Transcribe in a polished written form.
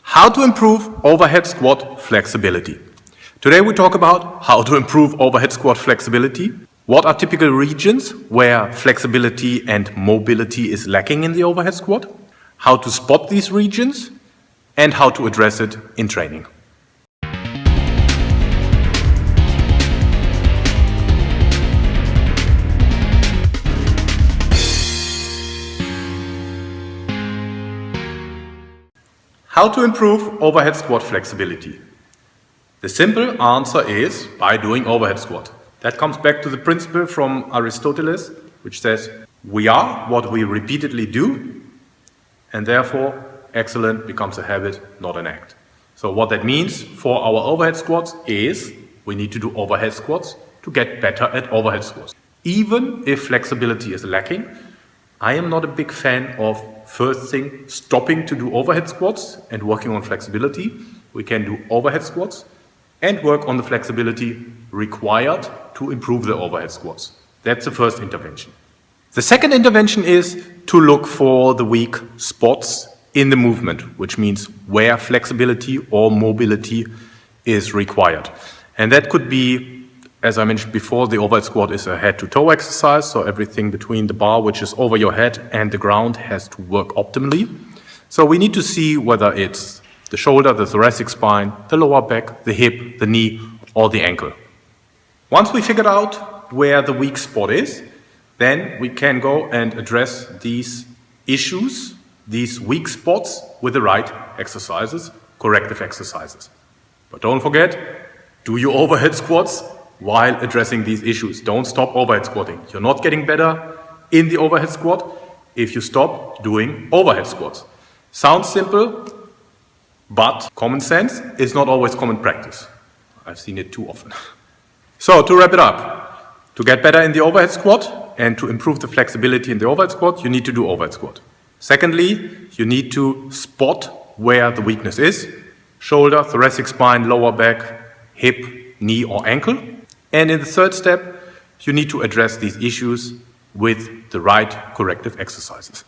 How to improve overhead squat flexibility. Today we talk about how to improve overhead squat flexibility, what are typical regions where flexibility and mobility is lacking in the overhead squat, how to spot these regions, and how to address it in training. How to improve overhead squat flexibility? The simple answer is by doing overhead squat. That comes back to the principle from Aristotle, which says we are what we repeatedly do, and therefore excellent becomes a habit, not an act. So what that means for our overhead squats is we need to do overhead squats to get better at overhead squats. Even if flexibility is lacking, I am not a big fan of first thing stopping to do overhead squats and working on flexibility. We can do overhead squats and work on the flexibility required to improve the overhead squats. That's the first intervention. The second intervention is to look for the weak spots in the movement, which means where flexibility or mobility is required. And that could be, as I mentioned before, the overhead squat is a head-to-toe exercise, so everything between the bar, which is over your head, and the ground has to work optimally. So we need to see whether it's the shoulder, the thoracic spine, the lower back, the hip, the knee, or the ankle. Once we figured out where the weak spot is, then we can go and address these issues, these weak spots, with the right exercises, corrective exercises. But don't forget, do your overhead squats while addressing these issues. Don't stop overhead squatting. You're not getting better in the overhead squat if you stop doing overhead squats. Sounds simple, but common sense is not always common practice. I've seen it too often. So to wrap it up, to get better in the overhead squat and to improve the flexibility in the overhead squat, you need to do overhead squat. Secondly, you need to spot where the weakness is: shoulder, thoracic spine, lower back, hip, knee, or ankle. And in the third step, you need to address these issues with the right corrective exercises.